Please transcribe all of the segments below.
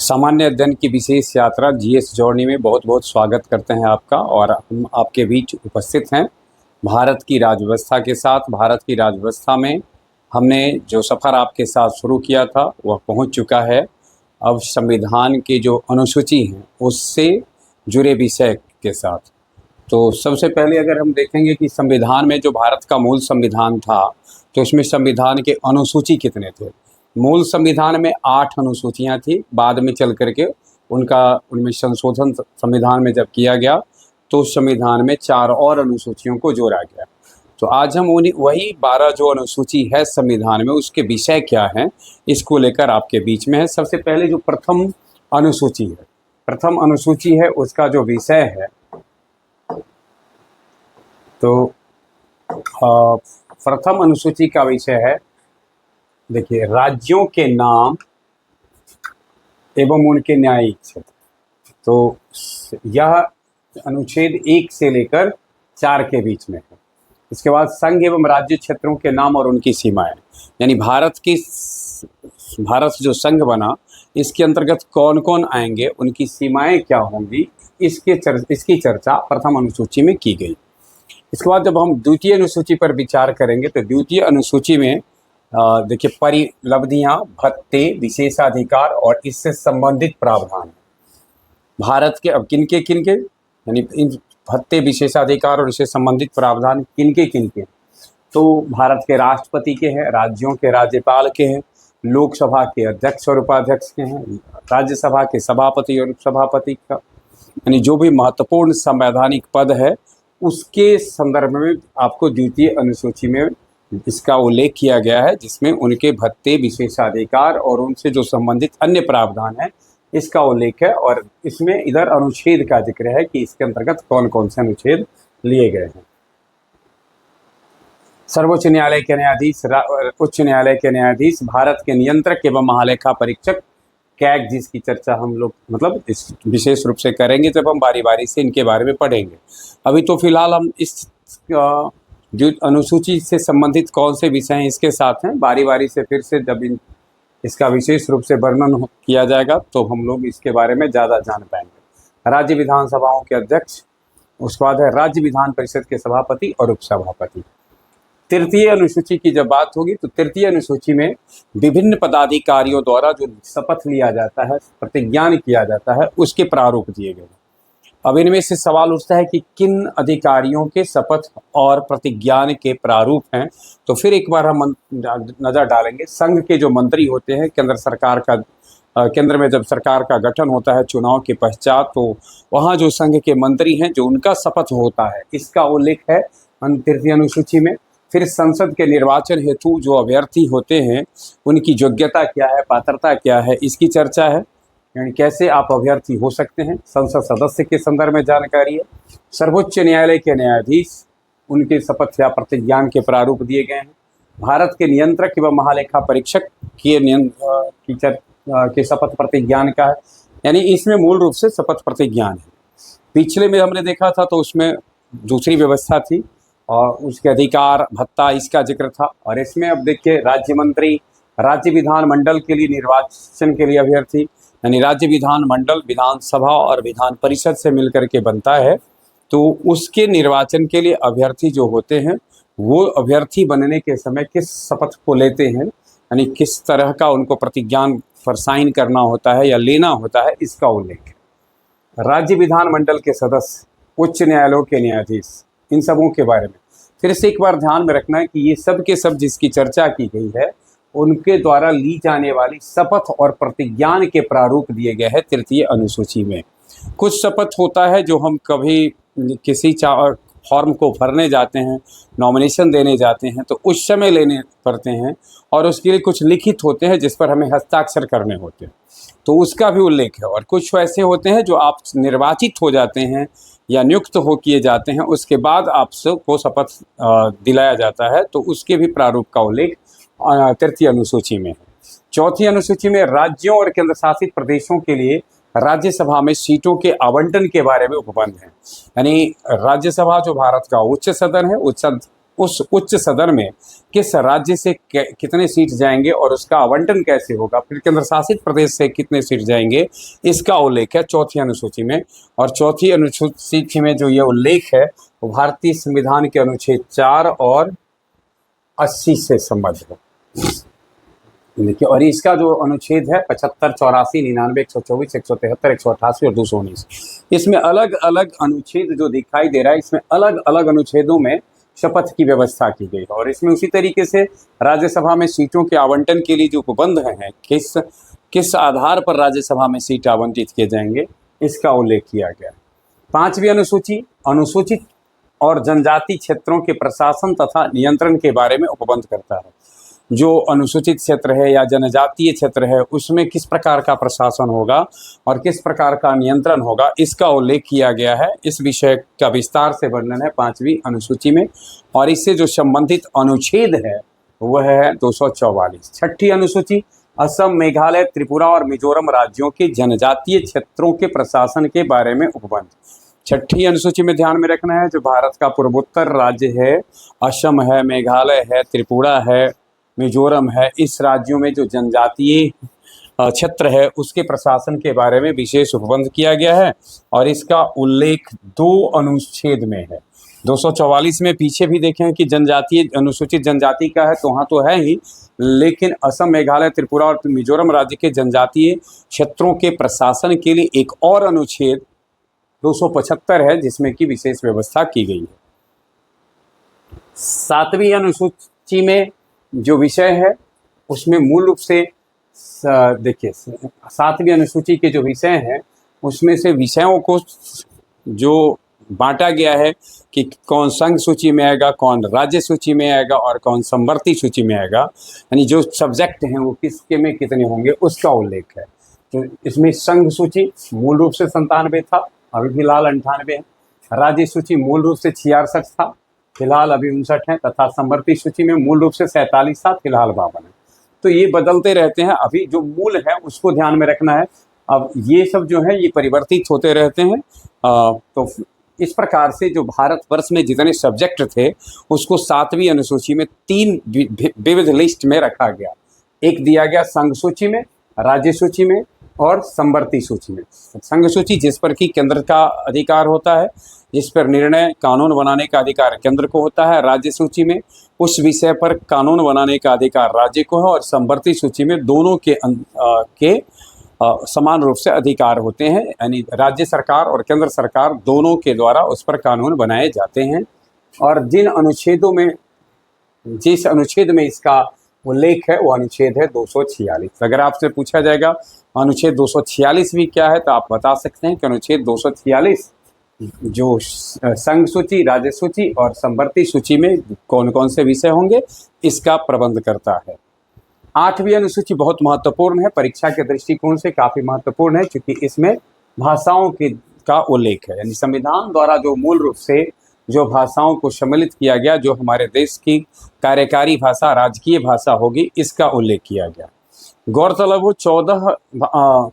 सामान्य अध्ययन की विशेष यात्रा जीएस जर्नी में बहुत बहुत स्वागत करते हैं आपका। और हम आपके बीच उपस्थित हैं भारत की राज्य के साथ। भारत की राज्य में हमने जो सफ़र आपके साथ शुरू किया था वह पहुंच चुका है। अब संविधान के जो अनुसूची हैं उससे जुड़े विषय के साथ। तो सबसे पहले अगर हम देखेंगे कि संविधान में जो भारत का मूल संविधान था तो इसमें संविधान के अनुसूची कितने थे। मूल संविधान में 8 अनुसूचियां थी। बाद में चल करके उनमें संशोधन संविधान में जब किया गया तो संविधान में 4 और अनुसूचियों को जोड़ा गया। तो आज हम वही 12 जो अनुसूची है संविधान में उसके विषय क्या हैं इसको लेकर आपके बीच में है। सबसे पहले जो प्रथम अनुसूची है उसका जो विषय है तो प्रथम अनुसूची का विषय है, देखिए, राज्यों के नाम एवं उनके न्यायिक क्षेत्र। तो यह अनुच्छेद 1 से लेकर 4 के बीच में है। इसके बाद संघ एवं राज्य क्षेत्रों के नाम और उनकी सीमाएं, यानी भारत जो संघ बना इसके अंतर्गत कौन कौन आएंगे, उनकी सीमाएं क्या होंगी, इसकी चर्चा प्रथम अनुसूची में की गई। इसके बाद जब हम द्वितीय अनुसूची पर विचार करेंगे तो द्वितीय अनुसूची में देखिए, परिलब्धियां, भत्ते, विशेषाधिकार और इससे संबंधित प्रावधान। भारत के अब किनके यानी इन भत्ते, विशेषाधिकार और इससे संबंधित प्रावधान किनके तो भारत के राष्ट्रपति के हैं, राज्यों के राज्यपाल के हैं, लोकसभा के अध्यक्ष और उपाध्यक्ष के हैं, राज्यसभा के सभापति और उपसभापति का, यानी जो भी महत्वपूर्ण संवैधानिक पद है उसके संदर्भ में आपको द्वितीय अनुसूची में इसका उल्लेख किया गया है, जिसमें उनके भत्ते, विशेषाधिकार और उनसे जो संबंधित अन्य प्रावधान है इसका उल्लेख है। और इसमें इधर अनुच्छेद का जिक्र है कि इसके अंतर्गत कौन कौन से अनुच्छेद लिए गए हैं। सर्वोच्च न्यायालय के न्यायाधीश, उच्च न्यायालय के न्यायाधीश, भारत के नियंत्रक एवं महालेखा परीक्षक, कैग, जिसकी चर्चा हम लोग इस विशेष रूप से करेंगे जब हम बारी बारी से इनके बारे में पढ़ेंगे। अभी तो फिलहाल हम इस जो अनुसूची से संबंधित कौन से विषय हैं इसके साथ हैं। बारी बारी से फिर से जब इसका विशेष रूप से वर्णन किया जाएगा तो हम लोग इसके बारे में ज़्यादा जान पाएंगे। राज्य विधानसभाओं के अध्यक्ष, उसके बाद है राज्य विधान परिषद के सभापति और उपसभापति। तृतीय अनुसूची की जब बात होगी तो तृतीय अनुसूची में विभिन्न पदाधिकारियों द्वारा जो शपथ लिया जाता है, प्रतिज्ञान किया जाता है, उसके प्रारूप दिए गए। अब इनमें से सवाल उठता है कि किन अधिकारियों के शपथ और प्रतिज्ञान के प्रारूप हैं। तो फिर एक बार हम नज़र डालेंगे। संघ के जो मंत्री होते हैं, केंद्र में जब सरकार का गठन होता है चुनाव के पश्चात, तो वहाँ जो संघ के मंत्री हैं जो उनका शपथ होता है इसका उल्लेख है तृतीय अनुसूची में। फिर संसद के निर्वाचन हेतु जो अभ्यर्थी होते हैं उनकी योग्यता क्या है, पात्रता क्या है, इसकी चर्चा है, यानी कैसे आप अभ्यर्थी हो सकते हैं। संसद सदस्य के संदर्भ में जानकारी है। सर्वोच्च न्यायालय के न्यायाधीश, उनके शपथ या प्रतिज्ञान के प्रारूप दिए गए हैं। भारत के नियंत्रक एवं महालेखा परीक्षक के शपथ प्रतिज्ञान का है, यानी इसमें मूल रूप से शपथ प्रतिज्ञान है। पिछले में हमने देखा था तो उसमें दूसरी व्यवस्था थी और उसके अधिकार, भत्ता, इसका जिक्र था। और इसमें अब देखिए, राज्य मंत्री राज्य विधान मंडल के लिए निर्वाचन के लिए अभ्यर्थी, यानी राज्य विधान मंडल विधानसभा और विधान परिषद से मिलकर के बनता है, तो उसके निर्वाचन के लिए अभ्यर्थी जो होते हैं वो अभ्यर्थी बनने के समय किस शपथ को लेते हैं, यानी किस तरह का उनको प्रतिज्ञान पर साइन करना होता है या लेना होता है, इसका उल्लेख है। राज्य विधान मंडल के सदस्य, उच्च न्यायालयों के न्यायाधीश, इन सबों के बारे में फिर से एक बार ध्यान में रखना है कि ये सब के सब जिसकी चर्चा की गई है उनके द्वारा ली जाने वाली शपथ और प्रतिज्ञान के प्रारूप दिए गए हैं तृतीय अनुसूची में। कुछ शपथ होता है जो हम कभी किसी फॉर्म को भरने जाते हैं, नॉमिनेशन देने जाते हैं तो उस समय लेने पड़ते हैं, और उसके लिए कुछ लिखित होते हैं जिस पर हमें हस्ताक्षर करने होते हैं, तो उसका भी उल्लेख है। और कुछ ऐसे होते हैं जो आप निर्वाचित हो जाते हैं या नियुक्त हो किए जाते हैं, उसके बाद आपको शपथ दिलाया जाता है, तो उसके भी प्रारूप का उल्लेख तृतीय अनुसूची में है। चौथी अनुसूची में राज्यों और केंद्र शासित प्रदेशों के लिए राज्यसभा में सीटों के आवंटन के बारे में उपबंध है, यानी राज्यसभा जो भारत का उच्च सदन है, उस उच्च सदन में किस राज्य से कितने सीट जाएंगे और उसका आवंटन कैसे होगा, फिर केंद्र शासित प्रदेश से कितने सीट जाएंगे, इसका उल्लेख है चौथी अनुसूची में। और चौथी अनुसूची में जो ये उल्लेख है वो भारतीय संविधान के अनुच्छेद 4 और 80 से संबद्ध है। देखिए, और इसका जो अनुच्छेद है 75, 84, 99, 124, 173, 188 और 219, इसमें अलग अलग अनुच्छेद जो दिखाई दे रहा है, इसमें अलग अलग अनुच्छेदों में शपथ की व्यवस्था की गई है। और इसमें उसी तरीके से राज्यसभा में सीटों के आवंटन के लिए जो उपबंध हैं, किस आधार पर राज्यसभा में सीट आवंटित किए जाएंगे, इसका उल्लेख किया गया है। पांचवी अनुसूची अनुसूचित और जनजाति क्षेत्रों के प्रशासन तथा नियंत्रण के बारे में उपबंध करता है। जो अनुसूचित क्षेत्र है या जनजातीय क्षेत्र है, उसमें किस प्रकार का प्रशासन होगा और किस प्रकार का नियंत्रण होगा, इसका उल्लेख किया गया है। इस विषय का विस्तार से वर्णन है 5वीं अनुसूची में, और इससे जो संबंधित अनुच्छेद है वह है 244। छठी अनुसूची असम, मेघालय, त्रिपुरा और मिजोरम राज्यों के जनजातीय क्षेत्रों के प्रशासन के बारे में उपबंध। छठी अनुसूची में ध्यान में रखना है, जो भारत का पूर्वोत्तर राज्य है, असम है, मेघालय है, त्रिपुरा है, मिजोरम है, इस राज्यों में जो जनजातीय क्षेत्र है उसके प्रशासन के बारे में विशेष उपबंध किया गया है, और इसका उल्लेख 2 अनुच्छेद में है। 244 में पीछे भी देखें कि जनजातीय अनुसूचित जनजाति का है, तो वहाँ तो है ही, लेकिन असम, मेघालय, त्रिपुरा और मिजोरम राज्य के जनजातीय क्षेत्रों के प्रशासन के लिए एक और अनुच्छेद 275 है, जिसमें कि विशेष व्यवस्था की गई है। 7वीं अनुसूची में जो विषय है उसमें मूल रूप से देखिए 7वीं अनुसूची के जो विषय हैं उसमें से विषयों को जो बांटा गया है कि कौन संघ सूची में आएगा, कौन राज्य सूची में आएगा और कौन समवर्ती सूची में आएगा, यानी जो सब्जेक्ट हैं वो किसके में कितने होंगे उसका उल्लेख है। तो इसमें संघ सूची मूल रूप से 97 था, अभी फिलहाल 98 है। राज्य सूची मूल रूप से 66 था, फिलहाल अभी 59 है, तथा समवर्ती सूची में मूल रूप से 47 था, फिलहाल 52 है। तो ये बदलते रहते हैं, अभी जो मूल है उसको ध्यान में रखना है। अब ये सब जो है ये परिवर्तित होते रहते हैं। तो इस प्रकार से जो भारतवर्ष में जितने सब्जेक्ट थे उसको 7वीं अनुसूची में 3 विविध लिस्ट में रखा गया। एक दिया गया संघ सूची में, राज्य सूची में और समवर्ती सूची में। संघ सूची जिस पर कि केंद्र का अधिकार होता है, जिस पर निर्णय कानून बनाने का अधिकार केंद्र को होता है। राज्य सूची में उस विषय पर कानून बनाने का अधिकार राज्य को है, और समवर्ती सूची में दोनों के समान रूप से अधिकार होते हैं, यानी राज्य सरकार और केंद्र सरकार दोनों के द्वारा उस पर कानून बनाए जाते हैं। और जिस अनुच्छेद में इसका उल्लेख है वो अनुच्छेद है 246। अगर आपसे पूछा जाएगा अनुच्छेद 246 भी क्या है, तो आप बता सकते हैं कि अनुच्छेद 246 जो संघ सूची, राज्य सूची और समवर्ती सूची में कौन कौन से विषय होंगे इसका प्रबंध करता है। 8वीं अनुसूची बहुत महत्वपूर्ण है, परीक्षा के दृष्टिकोण से काफ़ी महत्वपूर्ण है, क्योंकि इसमें भाषाओं का उल्लेख है, यानी संविधान द्वारा जो मूल रूप से जो भाषाओं को सम्मिलित किया गया, जो हमारे देश की कार्यकारी भाषा, राजकीय भाषा होगी, इसका उल्लेख किया गया। गौरतलब हो 14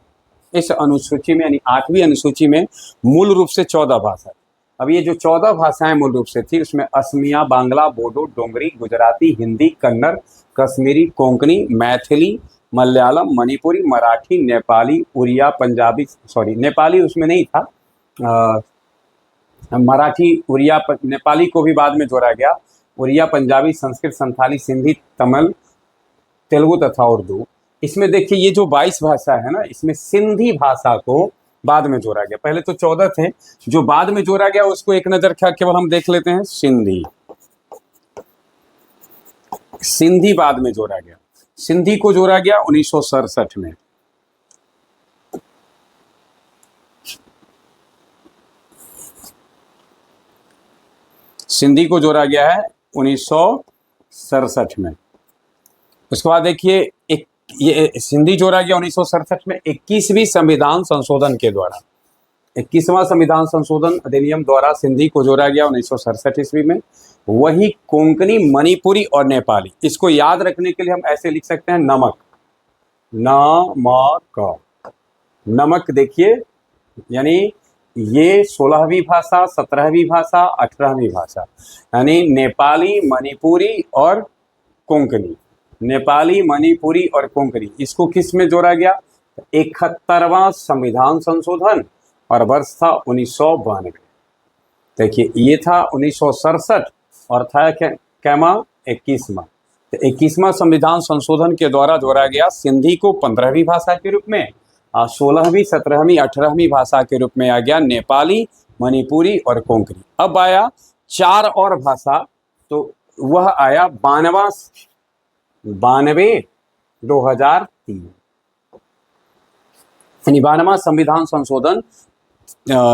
इस अनुसूची में, यानी 8वीं अनुसूची में मूल रूप से 14 भाषा। अब ये जो 14 भाषाएं मूल रूप से थी उसमें असमिया, बांग्ला, बोडो, डोंगरी, गुजराती, हिंदी, कन्नड़, कश्मीरी, कोंकणी, मैथिली, मलयालम, मणिपुरी, मराठी, नेपाली, उड़िया, पंजाबी, नेपाली उसमें नहीं था, मराठी, उड़िया, नेपाली को भी बाद में जोड़ा गया, उड़िया, पंजाबी, संस्कृत, संथाली, सिंधी, तमिल, तेलुगु तथा उर्दू। इसमें देखिए ये जो 22 भाषा है ना, इसमें सिंधी भाषा को बाद में जोड़ा गया। पहले तो 14 थे, जो बाद में जोड़ा गया उसको एक नज़र केवल हम देख लेते हैं। सिंधी बाद में जोड़ा गया। सिंधी को जोड़ा गया 1967 में। सिंधी को जोड़ा गया है 1967 में। उसके बाद देखिए ये सिंधी जोड़ा गया 1967 में 21वीं संविधान संशोधन के द्वारा। 21वां संविधान संशोधन अधिनियम द्वारा सिंधी को जोड़ा गया 1967 ईस्वी में। वही कोंकणी, मणिपुरी और नेपाली, इसको याद रखने के लिए हम ऐसे लिख सकते हैं नमक, नमक। नमक देखिए, यानी ये 16वीं भाषा, 17वीं भाषा, 18वीं भाषा, यानी नेपाली, मणिपुरी और कोंकणी। नेपाली, मणिपुरी और कोंकणी, इसको किस में जोड़ा गया? 71वां संविधान संशोधन, और वर्ष था 1992। देखिए ये था 1967 और था कैमा 21वां। तो 21वां संविधान संशोधन के द्वारा जोड़ा गया सिंधी को 15वीं भाषा के रूप में, और 16वीं, 17वीं, 18वीं भाषा के रूप में आ गया नेपाली, मणिपुरी और कोंकणी। अब आया 4 और भाषा, तो वह आया 92 2003, यानी 92वां संविधान संशोधन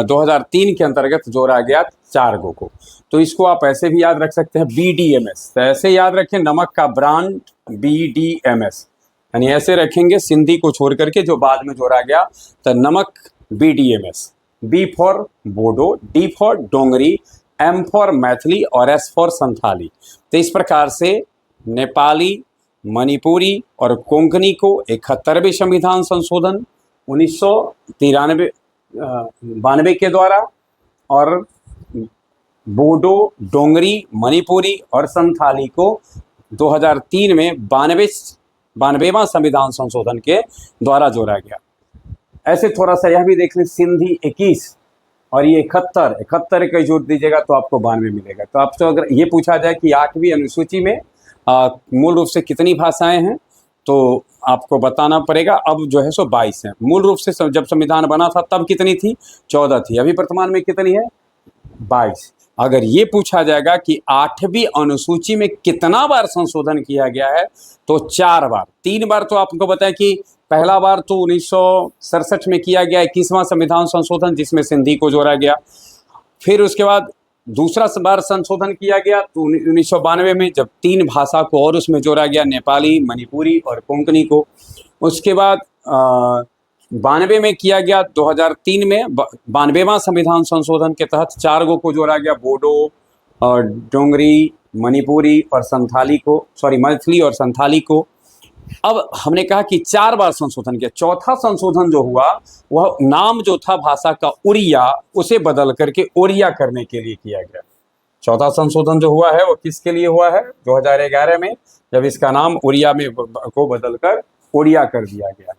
2003 के अंतर्गत जोड़ा गया 4 को। तो इसको आप ऐसे भी याद रख सकते हैं, BDMS। तो ऐसे याद रखें, नमक का ब्रांड BDMS, यानी ऐसे रखेंगे सिंधी को छोड़ करके जो बाद में जोड़ा गया, तो नमक BDMS, B for Bodo, D for Dogri, M for Maithili और S फॉर संथाली। तो इस प्रकार से नेपाली, मणिपुरी और कोंकणी को 71वें संविधान संशोधन 1992 के द्वारा, और बोडो, डोंगरी, मणिपुरी और संथाली को 2003 में 92वां संविधान संशोधन के द्वारा जोड़ा गया। ऐसे थोड़ा सा यह भी देख लें, सिंधी 21 और ये 71 का जोड़ दीजिएगा तो आपको 92 मिलेगा। तो आपसे अगर ये पूछा जाए कि 8वीं अनुसूची में मूल रूप से कितनी भाषाएं हैं, तो आपको बताना पड़ेगा। अब जो है सो 22 है। मूल रूप से जब संविधान बना था तब कितनी थी? 14 थी। अभी वर्तमान में कितनी है? 22। अगर ये पूछा जाएगा कि 8वीं अनुसूची में कितना बार संशोधन किया गया है, तो 4 बार। 3 बार तो आपको बताया कि पहला बार तो 1967 में किया गया 21वां संविधान संशोधन, जिसमें सिंधी को जोड़ा गया। फिर उसके बाद दूसरा बार संशोधन किया गया तो 1992 में, जब 3 भाषा को और उसमें जोड़ा गया, नेपाली, मणिपुरी और कोंकणी को। उसके बाद 92 में किया गया, 2003 में 92वां संविधान संशोधन के तहत 4 को जोड़ा गया, बोडो और डोंगरी, मणिपुरी और संथाली को, मैथिली और संथाली को। अब हमने कहा कि 4 बार संशोधन किया। चौथा संशोधन जो हुआ वह नाम जो था भाषा का उड़िया, उसे बदल करके ओरिया करने के लिए किया गया। चौथा संशोधन जो हुआ है वो किसके लिए हुआ है? 2011 में, जब इसका नाम उड़िया में को बदलकर ओरिया कर दिया गया है।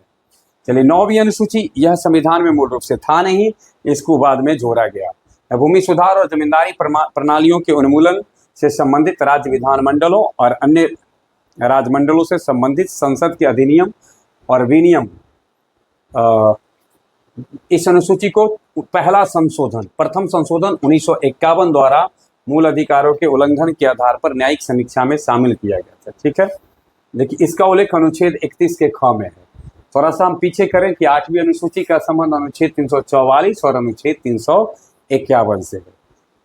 चलिए, 9वीं अनुसूची, यह संविधान में मूल रूप से था नहीं, इसको बाद में जोड़ा गया। भूमि सुधार और जमींदारी प्रणालियों के उन्मूलन से संबंधित राज्य विधानमंडलों और अन्य राजमंडलों से संबंधित संसद के अधिनियम और विनियम, इस अनुसूची को प्रथम संशोधन 1951 द्वारा मूल अधिकारों के उल्लंघन के आधार पर न्यायिक समीक्षा में शामिल किया गया था। ठीक है, देखिए इसका उल्लेख अनुच्छेद 31 के ख में है। थोड़ा सा हम पीछे करें कि 8वीं अनुसूची का संबंध अनुच्छेद 344 और अनुच्छेद 351 से है।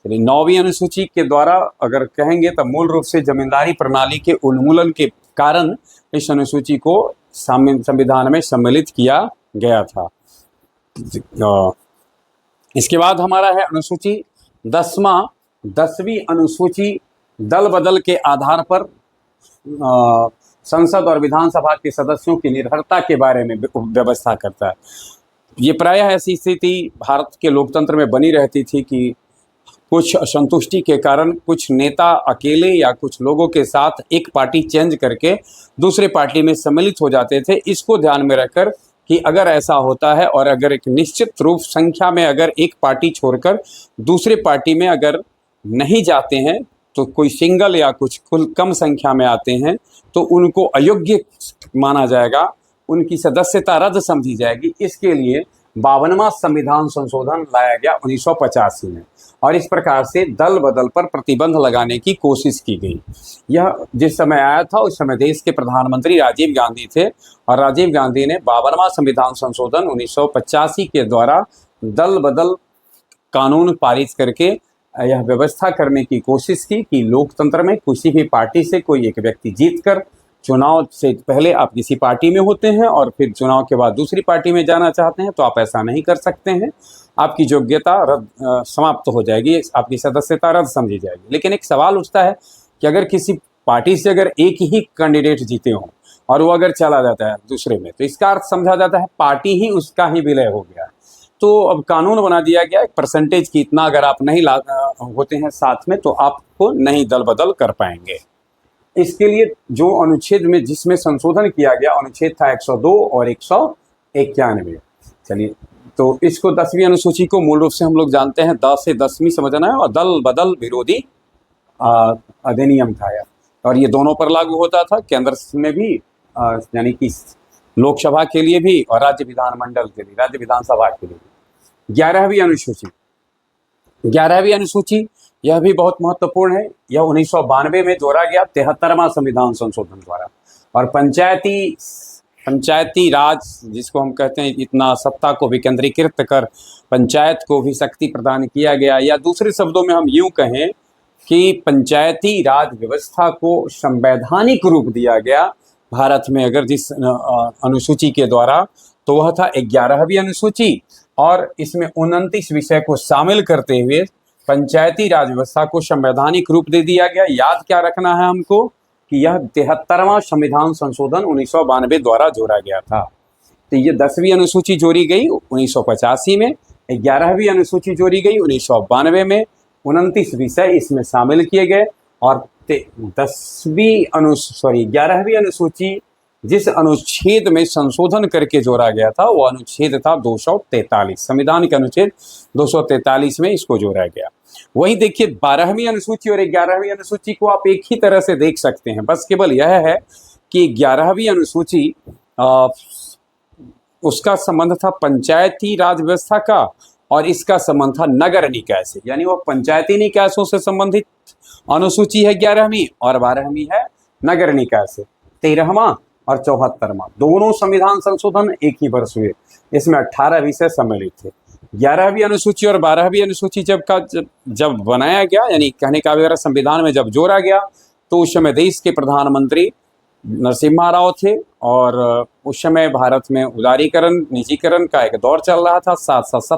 चलिए, 9वीं अनुसूची के द्वारा अगर कहेंगे तो मूल रूप से जमींदारी प्रणाली के उन्मूलन के कारण इस अनुसूची को संविधान में सम्मिलित किया गया था। इसके बाद हमारा है अनुसूची 10वीं अनुसूची दल बदल के आधार पर संसद और विधानसभा के सदस्यों की निर्भरता के बारे में व्यवस्था करता है। ये प्रायः ऐसी स्थिति भारत के लोकतंत्र में बनी रहती थी कि कुछ असंतुष्टि के कारण कुछ नेता अकेले या कुछ लोगों के साथ एक पार्टी चेंज करके दूसरे पार्टी में सम्मिलित हो जाते थे। इसको ध्यान में रखकर कि अगर ऐसा होता है और अगर एक निश्चित रूप संख्या में अगर एक पार्टी छोड़कर दूसरे पार्टी में अगर नहीं जाते हैं, तो कोई सिंगल या कुछ कम संख्या में आते हैं, तो उनको अयोग्य माना जाएगा, उनकी सदस्यता रद्द समझी जाएगी। इसके लिए 52वां संविधान संशोधन लाया गया 1985 में, और इस प्रकार से दल बदल पर प्रतिबंध लगाने की कोशिश की गई। यह जिस समय आया था उस समय देश के प्रधानमंत्री राजीव गांधी थे, और राजीव गांधी ने 52वां संविधान संशोधन 1985 के द्वारा दल बदल कानून पारित करके यह व्यवस्था करने की कोशिश की कि लोकतंत्र में किसी भी पार्टी से कोई एक व्यक्ति जीतकर, चुनाव से पहले आप किसी पार्टी में होते हैं और फिर चुनाव के बाद दूसरी पार्टी में जाना चाहते हैं, तो आप ऐसा नहीं कर सकते हैं। आपकी योग्यता समाप्त हो जाएगी, आपकी सदस्यता रद्द समझी जाएगी। लेकिन एक सवाल उठता है कि अगर किसी पार्टी से अगर एक ही कैंडिडेट जीते हों और वो अगर चला जाता है दूसरे में, तो इसका अर्थ समझा जाता है पार्टी ही उसका ही विलय हो गया है। तो अब कानून बना दिया गया एक परसेंटेज की, इतना अगर आप नहीं होते हैं साथ में तो आपको नहीं दल बदल कर पाएंगे। इसके लिए जो अनुच्छेद में जिसमें संशोधन किया गया, अनुच्छेद था 102 और 191। चलिए, तो इसको 10वीं अनुसूची को मूल रूप से हम लोग जानते हैं 10 से 10वीं समझना है, और दल बदल विरोधी अधिनियम था यह, और ये दोनों पर लागू होता था, केंद्र में भी यानी कि लोकसभा के लिए भी और राज्य विधानमंडल के लिए, राज्य विधानसभा के लिए। 11वीं अनुसूची, 11वीं अनुसूची यह भी बहुत महत्वपूर्ण है। यह 1992 में जोड़ा गया 73वां संविधान संशोधन द्वारा, और पंचायती राज जिसको हम कहते हैं, इतना सत्ता को विकेंद्रीकृत कर पंचायत को भी शक्ति प्रदान किया गया, या दूसरे शब्दों में हम यूं कहें कि पंचायती राज व्यवस्था को संवैधानिक रूप दिया गया भारत में अगर जिस अनुसूची के द्वारा, तो वह था 11वीं अनुसूची, और इसमें 29 विषय को शामिल करते हुए पंचायती राज व्यवस्था को संवैधानिक रूप दे दिया गया। याद क्या रखना है हमको कि यह 73वां संविधान संशोधन 1992 द्वारा जोड़ा गया था। तो ये 10वीं अनुसूची जोड़ी गई 1985 में, 11वीं अनुसूची जोड़ी गई 1992 में, 29 विषय इसमें शामिल किए गए, और 11वीं अनुसूची जिस अनुच्छेद में संशोधन करके जोड़ा गया था वो अनुच्छेद था 243, संविधान के अनुच्छेद 243 में इसको जोड़ा गया। वही देखिए 12वीं अनुसूची और 11वीं अनुसूची को आप एक ही तरह से देख सकते हैं, बस केवल यह है कि 11वीं अनुसूची उसका संबंध था पंचायती राज व्यवस्था का, और इसका संबंध था नगर निकाय से, यानी वो पंचायती निकायों से संबंधित अनुसूची है 11वीं, और 12वीं है नगर निकाय से। 13वां और 74वां दोनों संविधान संशोधन एक ही वर्ष हुए, इसमें 18 विषय सम्मिलित थे। 11वीं अनुसूची और 12वीं अनुसूची जब बनाया गया, यानी कहने का अभिप्राय संविधान में जब जोड़ा गया, तो उस समय देश के प्रधानमंत्री नरसिम्हा राव थे, और उस समय भारत में उदारीकरण निजीकरण का एक दौर चल रहा था, साथ साथ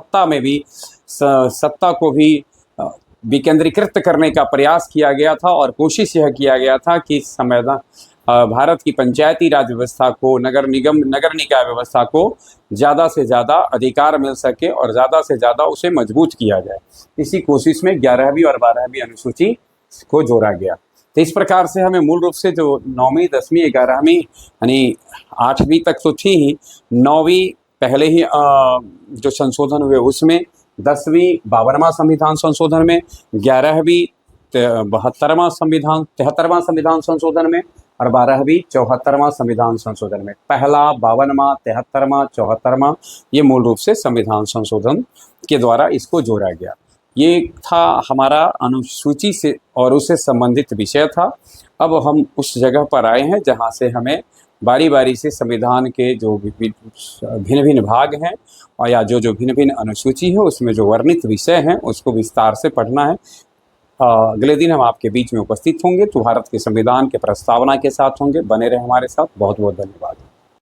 सत्ता को भी विकेंद्रीकृत करने का प्रयास किया गया था, और कोशिश यह किया गया था कि भारत की पंचायती राज व्यवस्था को, नगर निकाय व्यवस्था को ज़्यादा से ज़्यादा अधिकार मिल सके और ज़्यादा से ज़्यादा उसे मजबूत किया जाए। इसी कोशिश में 11वीं और 12वीं अनुसूची को जोड़ा गया। तो इस प्रकार से हमें मूल रूप से जो 9वीं 10वीं 11वीं यानी 8वीं तक तो थी ही, 9वीं पहले ही जो संशोधन हुए उसमें, 10वीं 52वां संविधान संशोधन में, 11वीं 73वां संविधान संशोधन में, और 12वीं 74वां संविधान संशोधन में। पहला 52वां 73वां 74वां ये मूल रूप से संविधान संशोधन के द्वारा इसको जोड़ा गया। ये था हमारा अनुसूची से और उससे संबंधित विषय था। अब हम उस जगह पर आए हैं जहाँ से हमें बारी बारी से संविधान के जो भिन्न भिन्न भाग हैं, और या जो भिन्न भिन्न अनुसूची है उसमें जो वर्णित विषय हैं उसको विस्तार से पढ़ना है। अगले दिन हम आपके बीच में उपस्थित होंगे, तो भारत के संविधान के प्रस्तावना के साथ होंगे। बने रहे हमारे साथ। बहुत बहुत धन्यवाद।